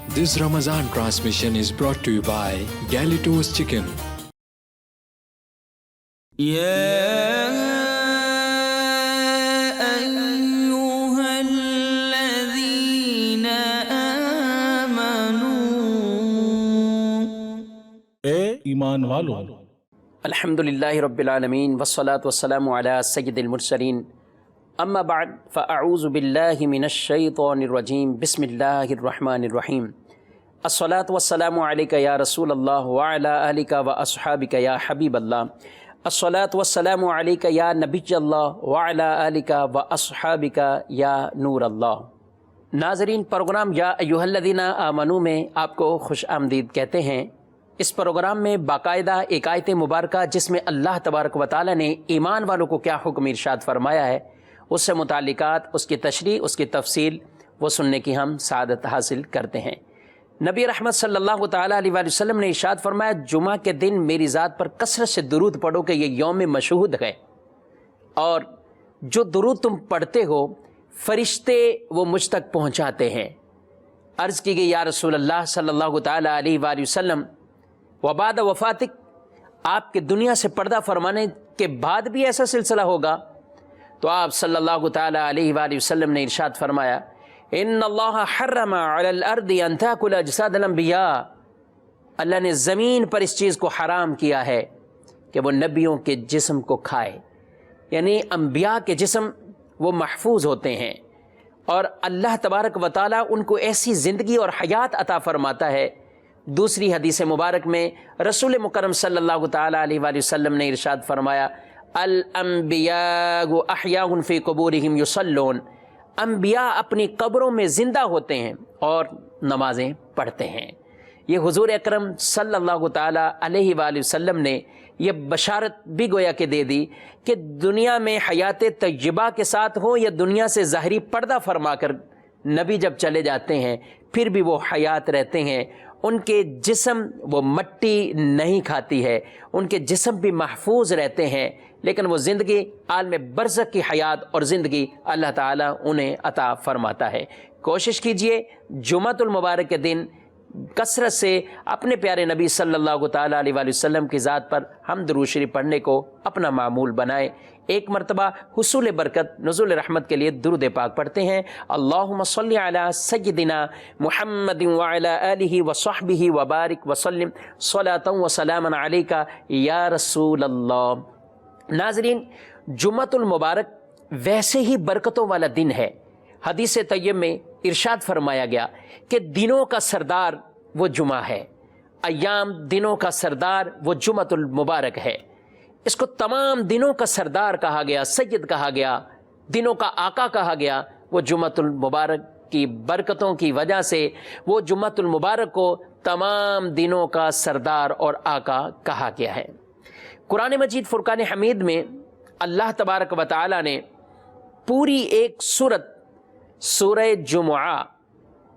This Ramadan transmission is brought to you by Galitos Chicken. ایمان والو، الحمدللہ رب العالمین والصلاة والسلام علی سید المرسلین، اما بعد فاعوذ باللہ من الشیطان الرجیم، بسم اللہ الرحمن الرحیم۔ الصلاة والسلام علیک یا رسول اللہ وعلی آلک واصحابک یا حبیب اللہ، الصلاة والسلام علیک یا نبی اللہ وعلی آلک واصحابک یا نور اللہ۔ ناظرین، پروگرام یا ایھا الذین آمنوا میں آپ کو خوش آمدید کہتے ہیں۔ اس پروگرام میں باقاعدہ ایک آیت مبارکہ جس میں اللہ تبارک و تعالیٰ نے ایمان والوں کو کیا حکم ارشاد فرمایا ہے، اس سے متعلقات، اس کی تشریح، اس کی تفصیل وہ سننے کی ہم سعادت حاصل کرتے ہیں۔ نبی رحمت صلی اللہ تعالیٰ علیہ وآلہ وسلم نے ارشاد فرمایا، جمعہ کے دن میری ذات پر کثرت سے درود پڑھو کہ یہ یوم مشہود ہے، اور جو درود تم پڑھتے ہو فرشتے وہ مجھ تک پہنچاتے ہیں۔ عرض کی گئی، یا رسول اللہ صلی اللہ تعالیٰ علیہ وآلہ وسلم، وبعد وفاتک، آپ کے دنیا سے پردہ فرمانے کے بعد بھی ایسا سلسلہ ہوگا؟ تو آپ صلی اللہ تعالیٰ علیہ وآلہ وسلم نے ارشاد فرمایا، ان اللہ حرم علی الارض ان تاکل اجساد الانبیاء، اللہ نے زمین پر اس چیز کو حرام کیا ہے کہ وہ نبیوں کے جسم کو کھائے، یعنی انبیاء کے جسم وہ محفوظ ہوتے ہیں، اور اللہ تبارک و تعالیٰ ان کو ایسی زندگی اور حیات عطا فرماتا ہے۔ دوسری حدیث مبارک میں رسول مکرم صلی اللہ تعالیٰ علیہ وآلہ وسلم نے ارشاد فرمایا، الانبیاء احیاء فی قبورہم یصلون، انبیاء اپنی قبروں میں زندہ ہوتے ہیں اور نمازیں پڑھتے ہیں۔ یہ حضور اکرم صلی اللہ تعالیٰ علیہ وآلہ وسلم نے یہ بشارت بھی گویا کہ دے دی کہ دنیا میں حیات طیبہ کے ساتھ ہو یا دنیا سے ظاہری پردہ فرما کر نبی جب چلے جاتے ہیں پھر بھی وہ حیات رہتے ہیں، ان کے جسم وہ مٹی نہیں کھاتی ہے، ان کے جسم بھی محفوظ رہتے ہیں، لیکن وہ زندگی عالم برزخ کی حیات اور زندگی اللہ تعالیٰ انہیں عطا فرماتا ہے۔ کوشش کیجئے جمعۃ المبارک کے دن کثرت سے اپنے پیارے نبی صلی اللہ تعالیٰ علیہ وآلہ وسلم کی ذات پر ہم درود شریف پڑھنے کو اپنا معمول بنائیں۔ ایک مرتبہ حصول برکت، نزول رحمت کے لیے درود پاک پڑھتے ہیں۔ اللہم صلی علی سیدنا محمد وعلی آلہ وصحبہ وبارک وسلم صلاۃ وسلاما علیک یا رسول اللہ۔ ناظرین، جمعۃ المبارک ویسے ہی برکتوں والا دن ہے۔ حدیث طیب میں ارشاد فرمایا گیا کہ دنوں کا سردار وہ جمعہ ہے، ایام دنوں کا سردار وہ جمعۃ المبارک ہے۔ اس کو تمام دنوں کا سردار کہا گیا، سید کہا گیا، دنوں کا آقا کہا گیا۔ وہ جمعۃ المبارک کی برکتوں کی وجہ سے وہ جمعۃ المبارک کو تمام دنوں کا سردار اور آقا کہا گیا ہے۔ قرآن مجید فرقان حمید میں اللہ تبارک و تعالی نے پوری ایک سورہ جمعہ،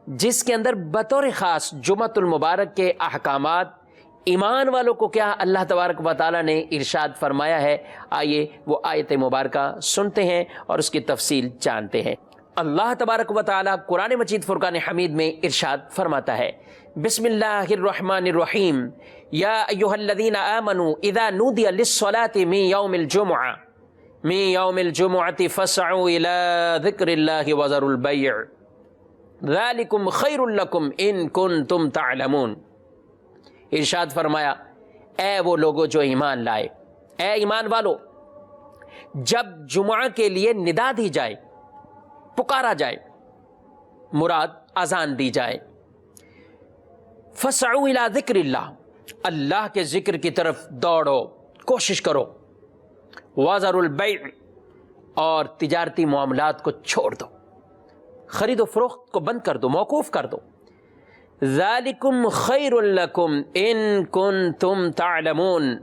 جس کے اندر بطور خاص جمعۃ المبارک کے احکامات، ایمان والوں کو کیا اللہ تبارک و تعالیٰ نے ارشاد فرمایا ہے، آئیے وہ آیت مبارکہ سنتے ہیں اور اس کی تفصیل جانتے ہیں۔ اللہ تبارک و تعالیٰ قرآن مجید فرقان حمید میں ارشاد فرماتا ہے، بسم اللہ الرحمن الرحیم، یا ایھا الذین آمنوا اذا نودی للصلاة من یوم الجمعۃ فاسعوا الی ذکر اللہ وذروا البیع ذالکم خیر لکم ان کنتم تعلمون۔ ارشاد فرمایا، اے وہ لوگوں جو ایمان لائے، اے ایمان والو، جب جمعہ کے لیے ندا دی جائے، پکارا جائے، مراد اذان دی جائے، فسعوا الی ذکر اللہ، اللہ کے ذکر کی طرف دوڑو، کوشش کرو، وذروا البیع، اور تجارتی معاملات کو چھوڑ دو، خرید و فروخت کو بند کر دو، موقوف کر دو۔ ذالکم خیر لکم ان کنتم تعلمون،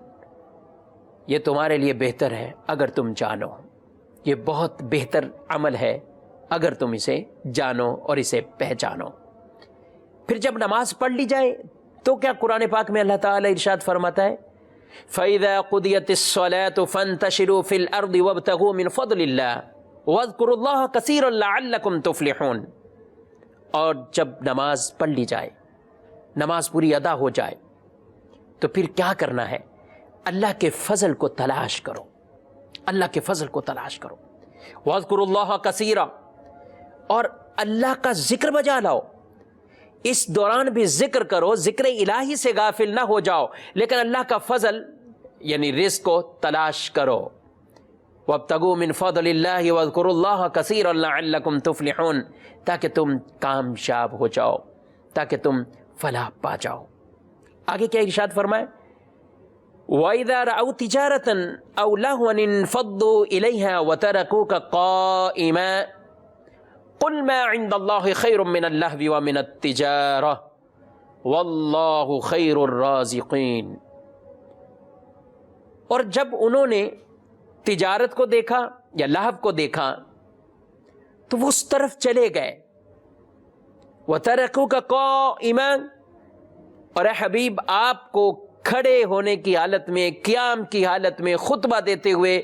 یہ تمہارے لیے بہتر ہے اگر تم جانو، یہ بہت بہتر عمل ہے اگر تم اسے جانو اور اسے پہچانو۔ پھر جب نماز پڑھ لی جائے تو کیا قرآن پاک میں اللہ تعالیٰ ارشاد فرماتا ہے، فَإِذَا قُضِيَتِ الصَّلَاةُ فَانتَشِرُوا فِي الْأَرْضِ وَابْتَغُوا مِنْ فَضْلِ اللَّهِ وَاذْكُرُوا اللَّهَ كَثِيرًا لَعَلَّكُمْ تُفْلِحُونَ، اور جب نماز پڑھ لی جائے نماز پوری ادا ہو جائے تو پھر کیا کرنا ہے؟ اللہ کے فضل کو تلاش کرو، اللہ کے فضل کو تلاش کرو۔ وَاذْكُرُوا اللَّهَ كَثِيرًا، اور اللہ کا ذکر بجا لاؤ، اس دوران بھی ذکر کرو، ذکر الہی سے غافل نہ ہو جاؤ، لیکن اللہ کا فضل یعنی رزق کو تلاش کرو۔ وَابْتَغُوا مِن فَضْلِ اللَّهِ وَاذْكُرُوا اللَّهَ كَثِيرًا لَعَلَّكُمْ تُفْلِحُونَ، تاکہ تم کامیاب ہو جاؤ، تاکہ تم فلاح پا جاؤ۔ آگے کیا ارشاد فرمائے؟ وَإِذَا رَأَوْا تِجَارَةً أَوْ لَهْوًا انفَضُّوا إِلَيْهَا وَتَرَكُوكَ قَائِمًا قُلْ مَا عِندَ اللَّهِ خَيْرٌ مِّنَ اللَّهْوِ وَمِنَ التِّجَارَةِ وَاللَّهُ خَيْرُ الرَّازِقِينَ۔ اور جب انہوں نے تجارت کو دیکھا یا لہو کو دیکھا تو وہ اس طرف چلے گئے۔ وَتَرَكُوكَ قَائِمًا، اور اے حبیب آپ کو کھڑے ہونے کی حالت میں، قیام کی حالت میں خطبہ دیتے ہوئے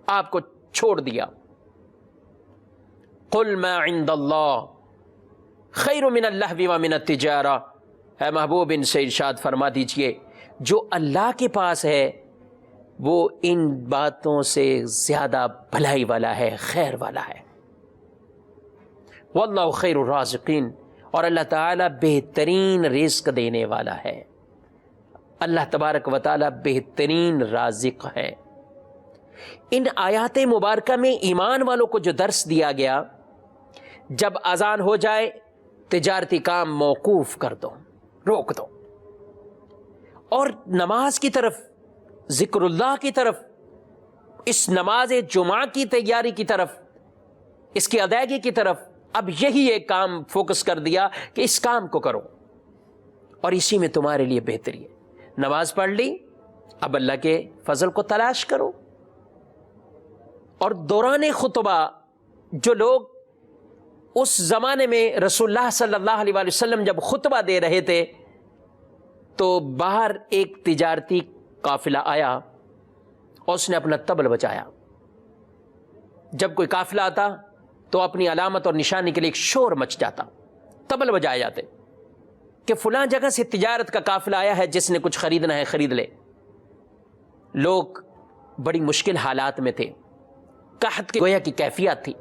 آپ کو چھوڑ دیا۔ قُلْ مَا عِندَ اللَّهِ خَيْرٌ مِّنَ اللَّهْوِ وَمِنَ التِّجَارَةِ، اے محبوب ان سے ارشاد فرما دیجئے جو اللہ کے پاس ہے وہ ان باتوں سے زیادہ بھلائی والا ہے، خیر والا ہے۔ وَاللَّهُ خَيْرُ الرَّازِقِينَ، اور اللہ تعالیٰ بہترین رزق دینے والا ہے۔ اللہ تبارک و تعالیٰ بہترین رازق ہے۔ ان آیات مبارکہ میں ایمان والوں کو جو درس دیا گیا، جب اذان ہو جائے تجارتی کام موقوف کر دو، روک دو، اور نماز کی طرف، ذکر اللہ کی طرف، اس نماز جمعہ کی تیاری کی طرف، اس کی ادائیگی کی طرف، اب یہی ایک کام فوکس کر دیا کہ اس کام کو کرو اور اسی میں تمہارے لیے بہتری ہے۔ نماز پڑھ لی، اب اللہ کے فضل کو تلاش کرو۔ اور دوران خطبہ جو لوگ اس زمانے میں رسول اللہ صلی اللہ علیہ وآلہ وسلم جب خطبہ دے رہے تھے تو باہر ایک تجارتی قافلہ آیا اور اس نے اپنا طبل بجایا۔ جب کوئی قافلہ آتا تو اپنی علامت اور نشانی کے لیے ایک شور مچ جاتا، طبل بجائے جاتے کہ فلاں جگہ سے تجارت کا قافلہ آیا ہے، جس نے کچھ خریدنا ہے خرید لے۔ لوگ بڑی مشکل حالات میں تھے، قحط کی گویا کی کیفیت تھی،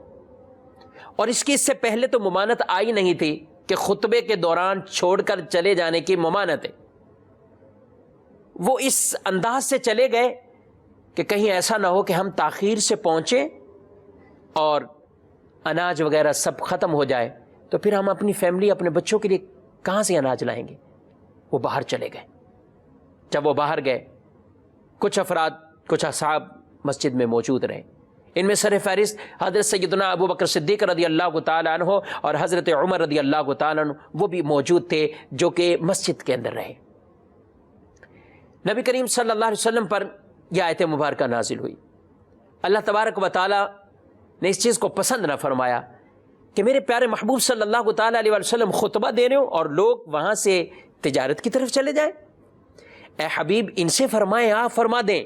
اور اس سے پہلے تو ممانت آئی نہیں تھی کہ خطبے کے دوران چھوڑ کر چلے جانے کی ممانت ہے۔ وہ اس انداز سے چلے گئے کہ کہیں ایسا نہ ہو کہ ہم تاخیر سے پہنچے اور اناج وغیرہ سب ختم ہو جائے تو پھر ہم اپنی فیملی، اپنے بچوں کے لیے کہاں سے اناج لائیں گے۔ وہ باہر چلے گئے۔ جب وہ باہر گئے، کچھ افراد، کچھ اصحاب مسجد میں موجود رہے۔ ان میں سر فہرست حضرت سیدنا ابو بکر صدیق رضی اللہ تعالیٰ عنہ اور حضرت عمر رضی اللہ تعالیٰ عنہ وہ بھی موجود تھے، جو کہ مسجد کے اندر رہے۔ نبی کریم صلی اللہ علیہ وسلم پر یہ آیت مبارکہ نازل ہوئی۔ اللہ تبارک و تعالیٰ نے اس چیز کو پسند نہ فرمایا کہ میرے پیارے محبوب صلی اللہ تعالیٰ علیہ وسلم خطبہ دے رہے ہو اور لوگ وہاں سے تجارت کی طرف چلے جائیں۔ اے حبیب ان سے فرمائیں، آپ فرما دیں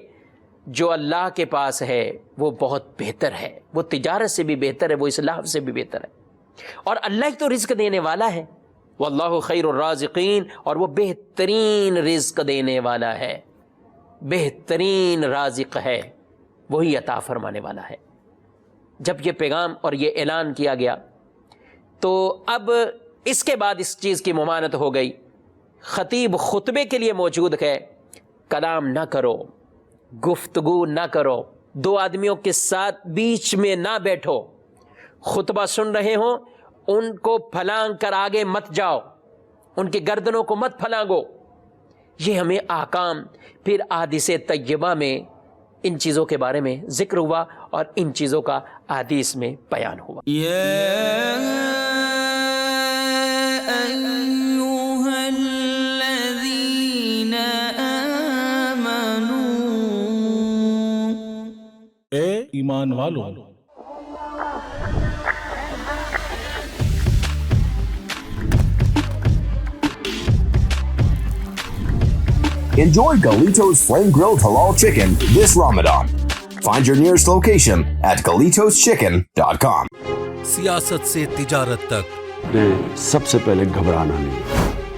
جو اللہ کے پاس ہے وہ بہت بہتر ہے، وہ تجارت سے بھی بہتر ہے، وہ اصلاح سے بھی بہتر ہے، اور اللہ ہی تو رزق دینے والا ہے۔ واللہ خیر الرازقین، اور وہ بہترین رزق دینے والا ہے، بہترین رازق ہے، وہی عطا فرمانے والا ہے۔ جب یہ پیغام اور یہ اعلان کیا گیا تو اب اس کے بعد اس چیز کی ممانت ہو گئی۔ خطیب خطبے کے لیے موجود ہے، کلام نہ کرو، گفتگو نہ کرو، دو آدمیوں کے ساتھ بیچ میں نہ بیٹھو، خطبہ سن رہے ہوں ان کو پھلانگ کر آگے مت جاؤ، ان کی گردنوں کو مت پھلانگو۔ یہ ہمیں احکام پھر احادیث طیبہ میں ان چیزوں کے بارے میں ذکر ہوا اور ان چیزوں کا احادیث میں بیان ہوا۔ اے ایمان والو، Enjoy Galito's Flame Grilled Halal Chicken this Ramadan. Find your nearest location at GalitosChicken.com. سیاست سے تجارت تک سب سے پہلے گھبرانا نہیں،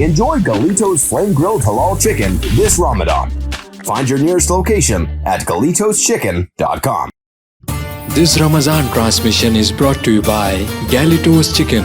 Enjoy Galito's Flame Grilled Halal Chicken this Ramadan. Find your nearest location at GalitosChicken.com. This Ramadan transmission is brought to you by Galito's Chicken.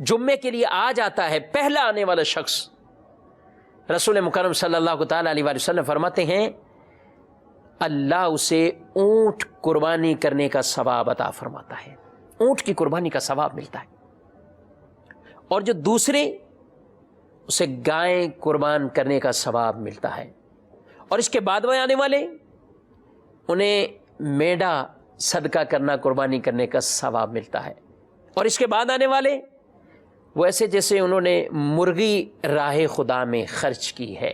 جمعے کے لیے آ جاتا ہے پہلا آنے والا شخص، رسول مکرم صلی اللہ تعالیٰ علیہ وسلم فرماتے ہیں اللہ اسے اونٹ قربانی کرنے کا ثواب عطا فرماتا ہے، اونٹ کی قربانی کا ثواب ملتا ہے، اور جو دوسرے اسے گائے قربان کرنے کا ثواب ملتا ہے، اور اس کے بعد وہ آنے والے انہیں میڈا صدقہ کرنا قربانی کرنے کا ثواب ملتا ہے، اور اس کے بعد آنے والے وہ ایسے جیسے انہوں نے مرغی راہ خدا میں خرچ کی ہے،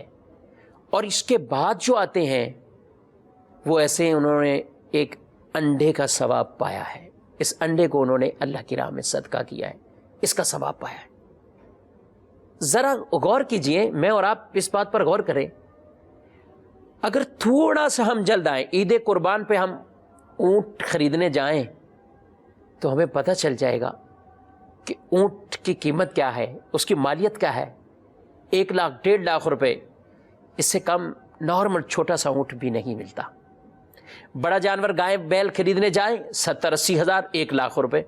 اور اس کے بعد جو آتے ہیں وہ ایسے انہوں نے ایک انڈے کا ثواب پایا ہے، اس انڈے کو انہوں نے اللہ کی راہ میں صدقہ کیا ہے، اس کا ثواب پایا ہے۔ ذرا غور کیجئے، میں اور آپ اس بات پر غور کریں، اگر تھوڑا سا ہم جلد آئیں، عید قربان پہ ہم اونٹ خریدنے جائیں تو ہمیں پتہ چل جائے گا کہ اونٹ کی قیمت کیا ہے، اس کی مالیت کیا ہے، 1 لاکھ 1.5 لاکھ روپے، اس سے کم نارمل چھوٹا سا اونٹ بھی نہیں ملتا۔ بڑا جانور گائے بیل خریدنے جائیں 70-80 ہزار 1 لاکھ روپے،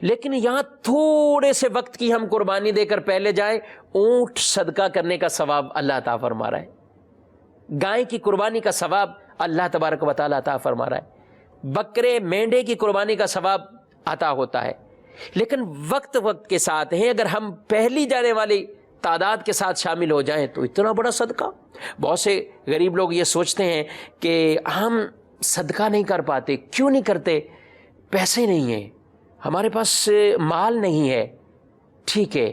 لیکن یہاں تھوڑے سے وقت کی ہم قربانی دے کر پہلے جائیں، اونٹ صدقہ کرنے کا ثواب اللہ عطا فرما رہا ہے، گائے کی قربانی کا ثواب اللہ تبارک و تعالیٰ عطا فرما رہا ہے، بکرے مینڈے کی قربانی کا ثواب عطا ہوتا ہے، لیکن وقت کے ساتھ ہیں، اگر ہم پہلی جانے والی تعداد کے ساتھ شامل ہو جائیں تو اتنا بڑا صدقہ۔ بہت سے غریب لوگ یہ سوچتے ہیں کہ ہم صدقہ نہیں کر پاتے، کیوں نہیں کرتے؟ پیسے نہیں ہیں، ہمارے پاس مال نہیں ہے۔ ٹھیک ہے،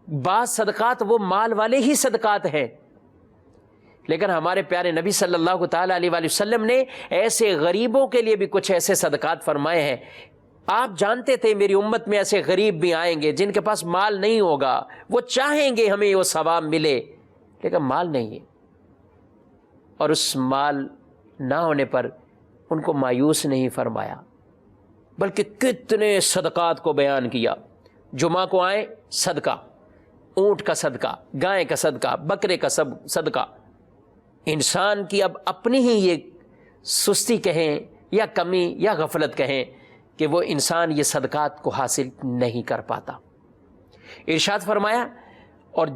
بعض صدقات وہ مال والے ہی صدقات ہیں، لیکن ہمارے پیارے نبی صلی اللہ تعالیٰ علیہ وآلہ وسلم نے ایسے غریبوں کے لیے بھی کچھ ایسے صدقات فرمائے ہیں۔ آپ جانتے تھے میری امت میں ایسے غریب بھی آئیں گے جن کے پاس مال نہیں ہوگا، وہ چاہیں گے ہمیں وہ ثواب ملے، لیکن مال نہیں ہے، اور اس مال نہ ہونے پر ان کو مایوس نہیں فرمایا، بلکہ کتنے صدقات کو بیان کیا۔ جمعہ کو آئیں صدقہ، اونٹ کا صدقہ، گائے کا صدقہ، بکرے کا صدقہ۔ انسان کی اب اپنی ہی یہ سستی کہیں یا کمی یا غفلت کہیں کہ وہ انسان یہ صدقات کو حاصل نہیں کر پاتا۔ ارشاد فرمایا، اور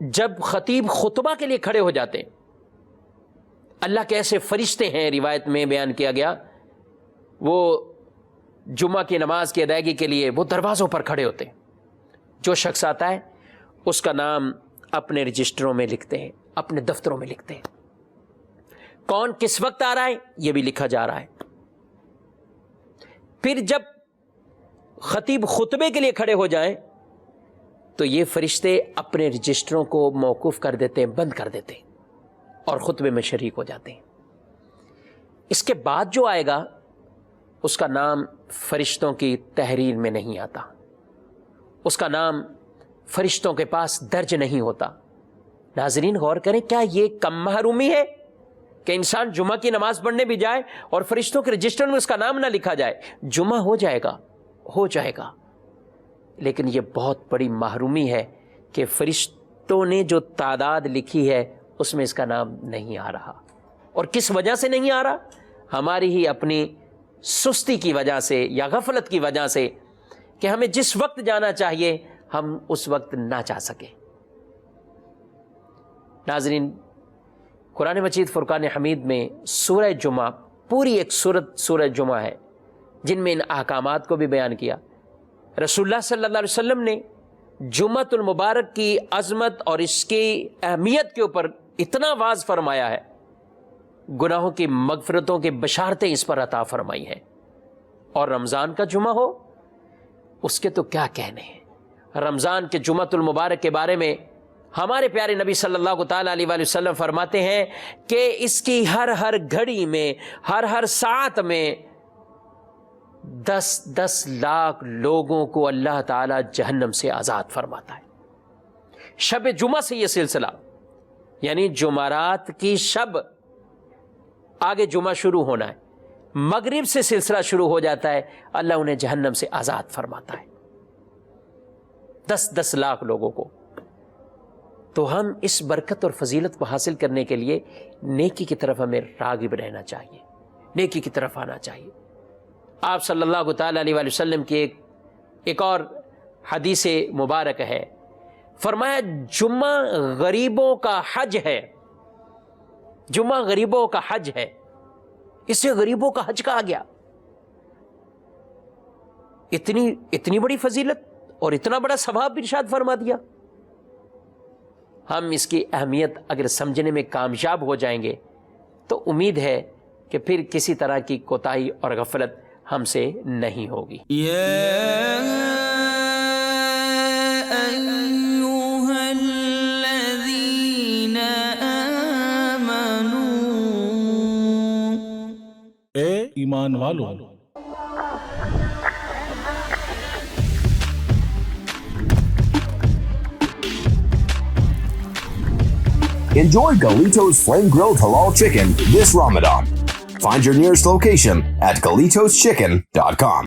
جب خطیب خطبہ کے لیے کھڑے ہو جاتے ہیں، اللہ کے ایسے فرشتے ہیں، روایت میں بیان کیا گیا، وہ جمعہ کی نماز کی ادائیگی کے لیے وہ دروازوں پر کھڑے ہوتے ہیں، جو شخص آتا ہے اس کا نام اپنے رجسٹروں میں لکھتے ہیں، اپنے دفتروں میں لکھتے ہیں، کون کس وقت آ رہا ہے یہ بھی لکھا جا رہا ہے۔ پھر جب خطیب خطبے کے لیے کھڑے ہو جائیں تو یہ فرشتے اپنے رجسٹروں کو موقوف کر دیتے ہیں، بند کر دیتے ہیں، اور خطبے میں شریک ہو جاتے ہیں۔ اس کے بعد جو آئے گا اس کا نام فرشتوں کی تحریر میں نہیں آتا، اس کا نام فرشتوں کے پاس درج نہیں ہوتا۔ ناظرین غور کریں، کیا یہ کم محرومی ہے کہ انسان جمعہ کی نماز پڑھنے بھی جائے اور فرشتوں کے رجسٹر میں اس کا نام نہ لکھا جائے؟ جمعہ ہو جائے گا، لیکن یہ بہت بڑی محرومی ہے کہ فرشتوں نے جو تعداد لکھی ہے اس میں اس کا نام نہیں آ رہا۔ اور کس وجہ سے نہیں آ رہا؟ ہماری ہی اپنی سستی کی وجہ سے یا غفلت کی وجہ سے، کہ ہمیں جس وقت جانا چاہیے ہم اس وقت نہ جا سکے۔ ناظرین، قرآن مجید فرقان حمید میں سورہ جمعہ، پوری ایک سورہ جمعہ ہے جن میں ان احکامات کو بھی بیان کیا۔ رسول اللہ صلی اللہ علیہ وسلم نے جمعۃ المبارک کی عظمت اور اس کی اہمیت کے اوپر اتنا واضح فرمایا ہے، گناہوں کی مغفرتوں کی بشارتیں اس پر عطا فرمائی ہیں۔ اور رمضان کا جمعہ ہو، اس کے تو کیا کہنے ہیں۔ رمضان کے جمعۃ المبارک کے بارے میں ہمارے پیارے نبی صلی اللہ تعالیٰ علیہ وآلہ وسلم فرماتے ہیں کہ اس کی ہر گھڑی میں، ہر ساعت میں 10 لاکھ لوگوں کو اللہ تعالیٰ جہنم سے آزاد فرماتا ہے۔ شب جمعہ سے یہ سلسلہ، یعنی جمعرات کی شب، آگے جمعہ شروع ہونا ہے، مغرب سے سلسلہ شروع ہو جاتا ہے، اللہ انہیں جہنم سے آزاد فرماتا ہے 10 لاکھ لوگوں کو۔ تو ہم اس برکت اور فضیلت کو حاصل کرنے کے لیے نیکی کی طرف ہمیں راغب رہنا چاہیے، نیکی کی طرف آنا چاہیے۔ آپ صلی اللہ تعالیٰ علیہ وآلہ وسلم کی ایک ایک اور حدیث مبارک ہے، فرمایا جمعہ غریبوں کا حج ہے، جمعہ غریبوں کا حج ہے، اس سے غریبوں کا حج کہا گیا۔ اتنی بڑی فضیلت اور اتنا بڑا ثواب ارشاد فرما دیا۔ ہم اس کی اہمیت اگر سمجھنے میں کامیاب ہو جائیں گے تو امید ہے کہ پھر کسی طرح کی کوتاہی اور غفلت ہم سے نہیں ہوگی۔ اے ایمان والو، Enjoy Galito's Flame Grilled Halal Chicken this Ramadan. Find your nearest location at GalitosChicken.com.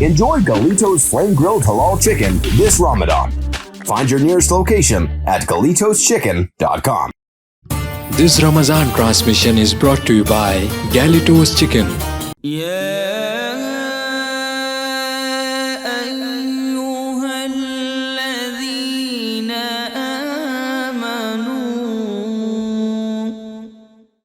Enjoy Galito's Flame Grilled Halal Chicken this Ramadan. Find your nearest location at GalitosChicken.com. This Ramadan transmission is brought to you by Galitos Chicken.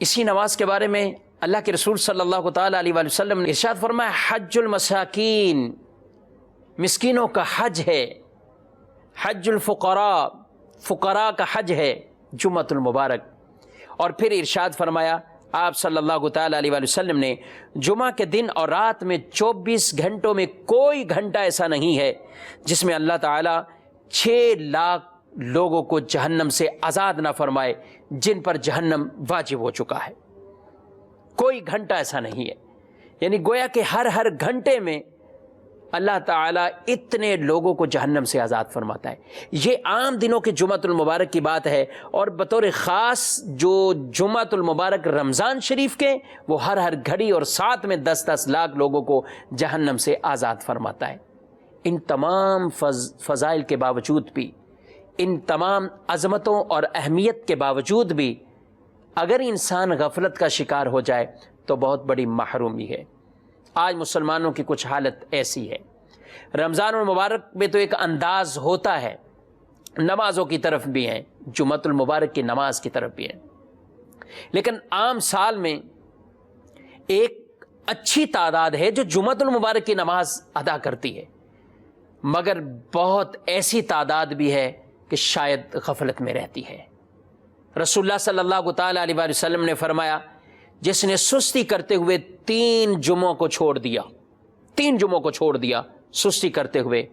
اسی نماز کے بارے میں اللہ کے رسول صلی اللہ تعالیٰ علیہ وآلہ وسلم نے ارشاد فرمایا، حج المساکین، مسکینوں کا حج ہے، حج الفقراء، فقراء کا حج ہے جمعۃ المبارک۔ اور پھر ارشاد فرمایا آپ صلی اللہ تعالیٰ علیہ وآلہ وسلم نے، جمعہ کے دن اور رات میں 24 گھنٹوں میں کوئی گھنٹہ ایسا نہیں ہے جس میں اللہ تعالیٰ 6 لاکھ لوگوں کو جہنم سے آزاد نہ فرمائے جن پر جہنم واجب ہو چکا ہے۔ کوئی گھنٹہ ایسا نہیں ہے، یعنی گویا کہ ہر گھنٹے میں اللہ تعالیٰ اتنے لوگوں کو جہنم سے آزاد فرماتا ہے۔ یہ عام دنوں کے جمعۃ المبارک کی بات ہے، اور بطور خاص جو جمعۃ المبارک رمضان شریف کے، وہ ہر گھڑی اور ساتھ میں 10 لاکھ لوگوں کو جہنم سے آزاد فرماتا ہے۔ ان تمام فضائل کے باوجود بھی، ان تمام عظمتوں اور اہمیت کے باوجود بھی، اگر انسان غفلت کا شکار ہو جائے تو بہت بڑی محرومی ہے۔ آج مسلمانوں کی کچھ حالت ایسی ہے، رمضان المبارک میں تو ایک انداز ہوتا ہے، نمازوں کی طرف بھی ہیں، جمعۃ المبارک کی نماز کی طرف بھی ہیں، لیکن عام سال میں ایک اچھی تعداد ہے جو جمعۃ المبارک کی نماز ادا کرتی ہے، مگر بہت ایسی تعداد بھی ہے کہ شاید غفلت میں رہتی ہے۔ رسول اللہ صلی اللہ تعالیٰ علیہ وآلہ وسلم نے فرمایا، جس نے سستی کرتے ہوئے 3 جمعوں کو چھوڑ دیا، 3 جمعوں کو چھوڑ دیا سستی کرتے ہوئے،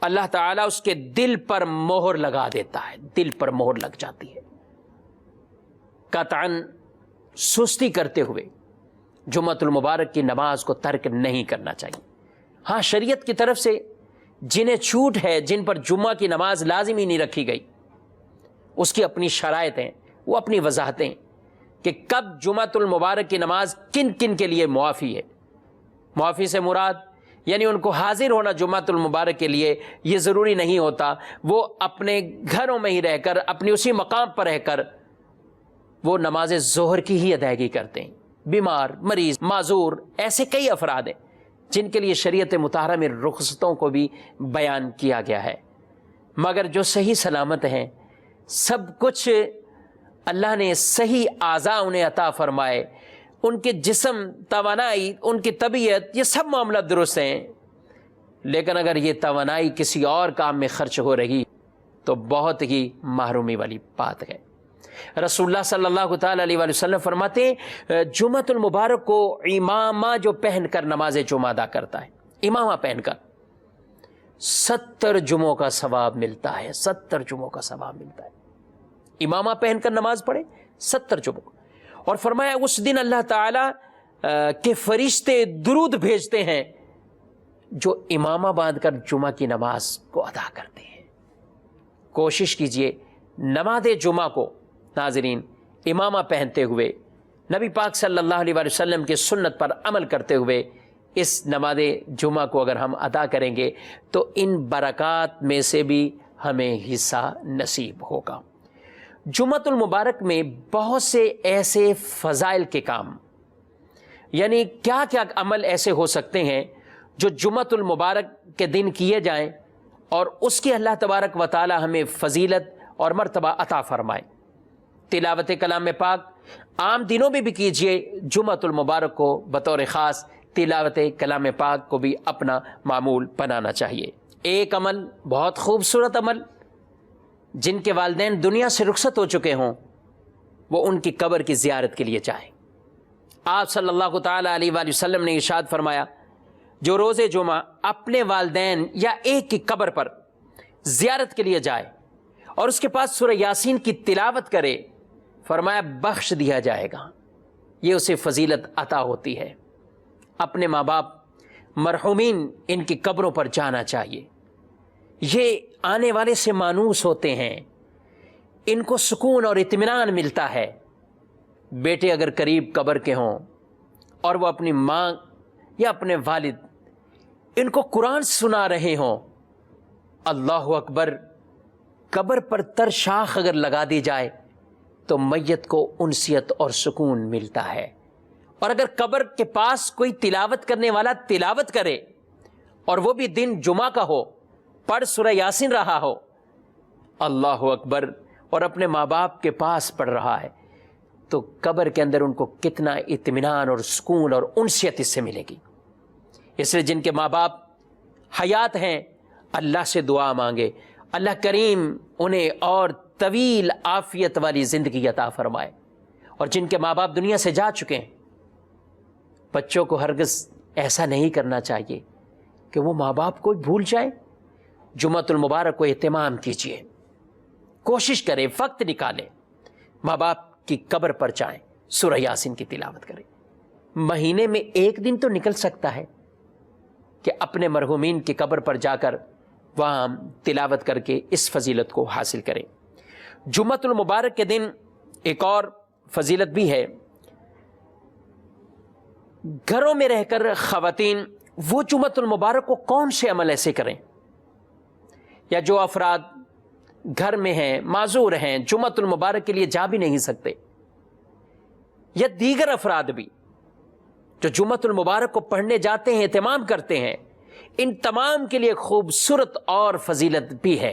اللہ تعالیٰ اس کے دل پر مہر لگا دیتا ہے، دل پر مہر لگ جاتی ہے۔ قطعاً سستی کرتے ہوئے جمعۃ المبارک کی نماز کو ترک نہیں کرنا چاہیے۔ ہاں، شریعت کی طرف سے جنہیں چھوٹ ہے، جن پر جمعہ کی نماز لازمی نہیں رکھی گئی، اس کی اپنی شرائط ہیں، وہ اپنی وضاحتیں کہ کب جمعۃ المبارک کی نماز کن کن کے لیے معافی ہے۔ معافی سے مراد یعنی ان کو حاضر ہونا جمعۃ المبارک کے لیے یہ ضروری نہیں ہوتا، وہ اپنے گھروں میں ہی رہ کر، اپنی اسی مقام پر رہ کر وہ نماز ظہر کی ہی ادائیگی کرتے ہیں۔ بیمار، مریض، معذور، ایسے کئی افراد ہیں جن کے لیے شریعت مطہرہ میں رخصتوں کو بھی بیان کیا گیا ہے، مگر جو صحیح سلامت ہیں، سب کچھ اللہ نے صحیح اعضاء انہیں عطا فرمائے، ان کے جسم، توانائی، ان کی طبیعت، یہ سب معاملات درست ہیں، لیکن اگر یہ توانائی کسی اور کام میں خرچ ہو رہی تو بہت ہی محرومی والی بات ہے۔ رسول اللہ صلی اللہ تعالیٰ علیہ وآلہ وسلم فرماتے ہیں، جمعۃ المبارک کو امامہ جو پہن کر نماز جمعہ ادا کرتا ہے، امامہ پہن کر 70 جمعوں کا ثواب ملتا ہے، 70 جمعوں کا ثواب ملتا ہے۔ امامہ پہن کر نماز پڑھے 70 جمعوں، اور فرمایا اس دن اللہ تعالیٰ کے فرشتے درود بھیجتے ہیں جو امامہ باندھ کر جمعہ کی نماز کو ادا کرتے ہیں۔ کوشش کیجئے نماز جمعہ کو ناظرین امامہ پہنتے ہوئے، نبی پاک صلی اللہ علیہ وآلہ وسلم کی سنت پر عمل کرتے ہوئے اس نماز جمعہ کو اگر ہم ادا کریں گے تو ان برکات میں سے بھی ہمیں حصہ نصیب ہوگا۔ جمعۃ المبارک میں بہت سے ایسے فضائل کے کام، یعنی کیا کیا عمل ایسے ہو سکتے ہیں جو جمعۃ المبارک کے دن کیے جائیں اور اس کی اللہ تبارک و تعالی ہمیں فضیلت اور مرتبہ عطا فرمائے۔ تلاوت کلام پاک عام دنوں میں بھی کیجئے، جمعۃ المبارک کو بطور خاص تلاوت کلام پاک کو بھی اپنا معمول بنانا چاہیے۔ ایک عمل، بہت خوبصورت عمل، جن کے والدین دنیا سے رخصت ہو چکے ہوں وہ ان کی قبر کی زیارت کے لیے جائیں۔ آپ صلی اللہ تعالیٰ علیہ وآلہ وسلم نے ارشاد فرمایا، جو روز جمعہ اپنے والدین یا ایک کی قبر پر زیارت کے لیے جائے اور اس کے پاس سورہ یاسین کی تلاوت کرے، فرمایا بخش دیا جائے گا، یہ اسے فضیلت عطا ہوتی ہے۔ اپنے ماں باپ مرحومین ان کی قبروں پر جانا چاہیے، یہ آنے والے سے مانوس ہوتے ہیں، ان کو سکون اور اطمینان ملتا ہے۔ بیٹے اگر قریب قبر کے ہوں اور وہ اپنی ماں یا اپنے والد ان کو قرآن سنا رہے ہوں، اللہ اکبر، قبر پر تر شاخ اگر لگا دی جائے تو میت کو انسیت اور سکون ملتا ہے۔ اور اگر قبر کے پاس کوئی تلاوت کرنے والا تلاوت کرے اور وہ بھی دن جمعہ کا ہو، پڑھ سورہ یاسین رہا ہو، اللہ اکبر، اور اپنے ماں باپ کے پاس پڑھ رہا ہے، تو قبر کے اندر ان کو کتنا اطمینان اور سکون اور انسیت اس سے ملے گی۔ اس لیے جن کے ماں باپ حیات ہیں، اللہ سے دعا مانگے، اللہ کریم انہیں اور طویل عافیت والی زندگی عطا فرمائے۔ اور جن کے ماں باپ دنیا سے جا چکے ہیں، بچوں کو ہرگز ایسا نہیں کرنا چاہیے کہ وہ ماں باپ کو بھول جائیں۔ جمعۃ المبارک کو اہتمام کیجیے، کوشش کریں، وقت نکالیں، ماں باپ کی قبر پر جائیں، سورہ یاسین کی تلاوت کریں۔ مہینے میں ایک دن تو نکل سکتا ہے کہ اپنے مرحومین کی قبر پر جا کر وہاں تلاوت کر کے اس فضیلت کو حاصل کریں۔ جمعۃ المبارک کے دن ایک اور فضیلت بھی ہے، گھروں میں رہ کر خواتین وہ جمعۃ المبارک کو کون سے عمل ایسے کریں، یا جو افراد گھر میں ہیں، معذور ہیں، جمعۃ المبارک کے لیے جا بھی نہیں سکتے، یا دیگر افراد بھی جو جمعۃ المبارک کو پڑھنے جاتے ہیں، اہتمام کرتے ہیں، ان تمام کے لیے خوبصورت اور فضیلت بھی ہے۔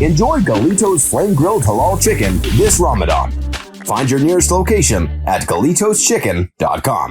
Enjoy Galito's flame-grilled halal chicken this Ramadan. Find your nearest location at GalitosChicken.com.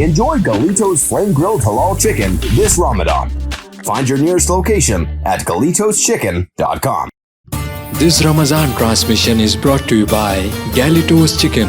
Enjoy Galito's flame-grilled halal chicken this Ramadan. Find your nearest location at GalitosChicken.com. This Ramadan transmission is brought to you by Galitos Chicken.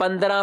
15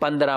15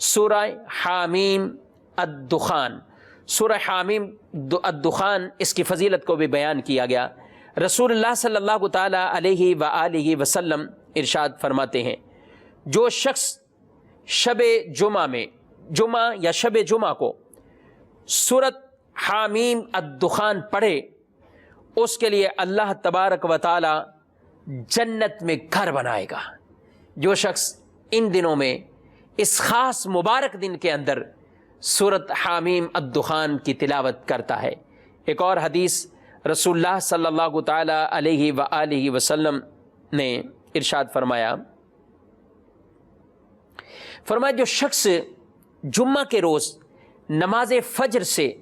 سورہ حامیم الدخان. سورہ حامیم الدخان اس کی فضیلت کو بھی بیان کیا گیا. رسول اللہ صلی اللہ تعالی علیہ وآلہ وسلم ارشاد فرماتے ہیں جو شخص شب جمعہ میں جمعہ یا شب جمعہ کو سورۃ حامیم الدخان پڑھے اس کے لیے اللہ تبارک و تعالی جنت میں گھر بنائے گا. جو شخص ان دنوں میں اس خاص مبارک دن کے اندر سورۃ حامیم الدخان کی تلاوت کرتا ہے. ایک اور حدیث رسول اللہ صلی اللہ تعالی علیہ وآلہ وسلم نے ارشاد فرمایا جو شخص جمعہ کے روز نماز فجر سے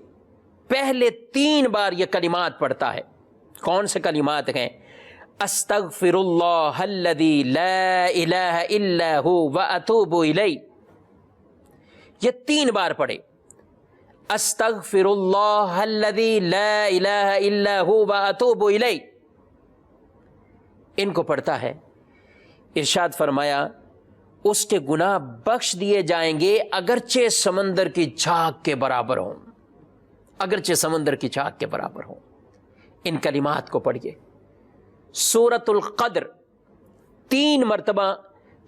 پہلے 3 بار یہ کلمات پڑھتا ہے. کون سے کلمات ہیں؟ استغفر اللہ الذی لا الہ الا ہو واتوب الیہ. یہ 3 بار پڑھے. استغفر اللہ الذی لا الہ الا ہو واتوب الیہ. ان کو پڑھتا ہے. ارشاد فرمایا اس کے گناہ بخش دیے جائیں گے اگرچہ سمندر کی جھاگ کے برابر ہوں. اگرچہ سمندر کی جھاگ کے برابر ہوں. ان کلمات کو پڑھیے. سورۃ القدر 3 مرتبہ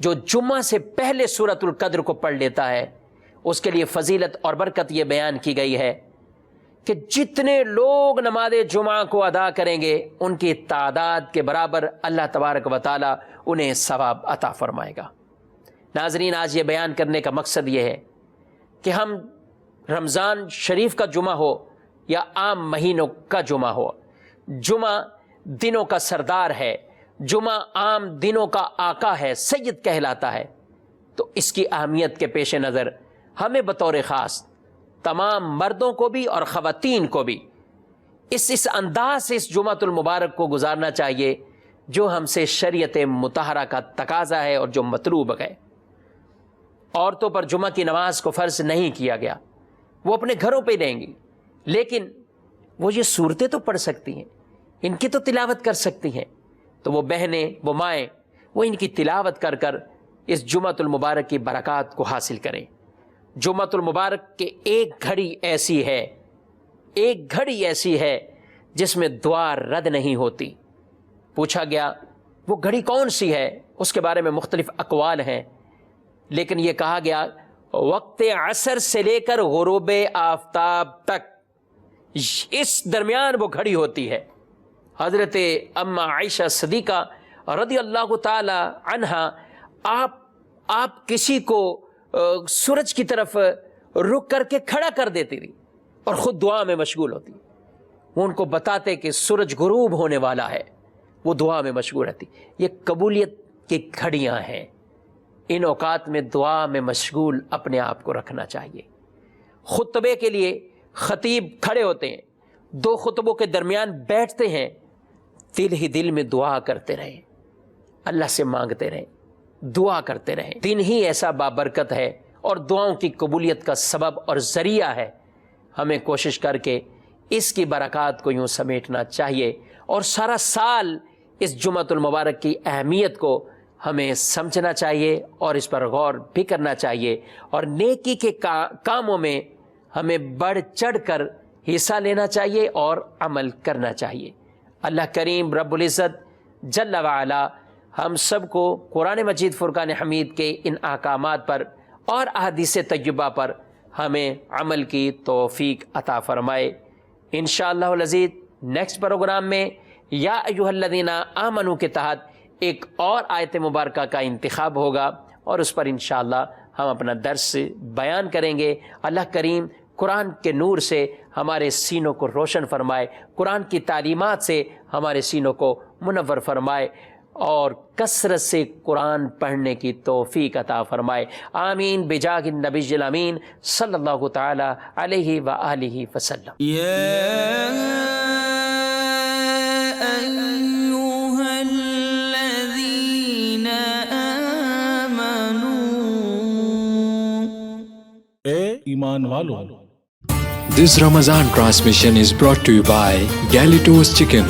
جو جمعہ سے پہلے سورۃ القدر کو پڑھ لیتا ہے اس کے لیے فضیلت اور برکت یہ بیان کی گئی ہے کہ جتنے لوگ نماز جمعہ کو ادا کریں گے ان کی تعداد کے برابر اللہ تبارک و تعالی انہیں ثواب عطا فرمائے گا. ناظرین، آج یہ بیان کرنے کا مقصد یہ ہے کہ ہم رمضان شریف کا جمعہ ہو یا عام مہینوں کا جمعہ ہو، جمعہ دنوں کا سردار ہے، جمعہ عام دنوں کا آقا ہے، سید کہلاتا ہے. تو اس کی اہمیت کے پیش نظر ہمیں بطور خاص تمام مردوں کو بھی اور خواتین کو بھی اس انداز سے اس جمعۃ المبارک کو گزارنا چاہیے جو ہم سے شریعت مطہرہ کا تقاضا ہے اور جو مطلوب ہے. عورتوں پر جمعہ کی نماز کو فرض نہیں کیا گیا، وہ اپنے گھروں پہ دیں گی، لیکن وہ یہ صورتیں تو پڑھ سکتی ہیں، ان کی تو تلاوت کر سکتی ہیں. تو وہ بہنیں، وہ مائیں، وہ ان کی تلاوت کر کر اس جمعۃ المبارک کی برکات کو حاصل کریں. جمعۃ المبارک کے ایک گھڑی ایسی ہے جس میں دعا رد نہیں ہوتی. پوچھا گیا وہ گھڑی کون سی ہے؟ اس کے بارے میں مختلف اقوال ہیں، لیکن یہ کہا گیا وقت عصر سے لے کر غروب آفتاب تک اس درمیان وہ گھڑی ہوتی ہے. حضرت اما عائشہ صدیقہ رضی اللہ تعالی عنہا آپ کسی کو سورج کی طرف رک کر کے کھڑا کر دیتی تھی اور خود دعا میں مشغول ہوتی. وہ ان کو بتاتے کہ سورج غروب ہونے والا ہے، وہ دعا میں مشغول رہتی. یہ قبولیت کی گھڑیاں ہیں. ان اوقات میں دعا میں مشغول اپنے آپ کو رکھنا چاہیے. خطبے کے لیے خطیب کھڑے ہوتے ہیں، 2 خطبوں کے درمیان بیٹھتے ہیں، دل ہی دل میں دعا کرتے رہیں، اللہ سے مانگتے رہیں، دعا کرتے رہیں. دن ہی ایسا بابرکت ہے اور دعاؤں کی قبولیت کا سبب اور ذریعہ ہے. ہمیں کوشش کر کے اس کی برکات کو یوں سمیٹنا چاہیے اور سارا سال اس جمعۃ المبارک کی اہمیت کو ہمیں سمجھنا چاہیے اور اس پر غور بھی کرنا چاہیے اور نیکی کے کاموں میں ہمیں بڑھ چڑھ کر حصہ لینا چاہیے اور عمل کرنا چاہیے. اللہ کریم رب العزت جل وعلا ہم سب کو قرآن مجید فرقان حمید کے ان احکامات پر اور احادیث طیبہ پر ہمیں عمل کی توفیق عطا فرمائے. انشاءاللہ العزیز نیکسٹ پروگرام میں یا ایھا الذین آمنوا کے تحت ایک اور آیت مبارکہ کا انتخاب ہوگا اور اس پر انشاءاللہ ہم اپنا درس بیان کریں گے. اللہ کریم قرآن کے نور سے ہمارے سینوں کو روشن فرمائے، قرآن کی تعلیمات سے ہمارے سینوں کو منور فرمائے اور کثرت سے قرآن پڑھنے کی توفیق عطا فرمائے. آمین بجاہ النبی الامین صلی اللہ تعالی علیہ وآلہ وسلم. ایمان والوں. This Ramadan transmission is brought to you by Galitos Chicken.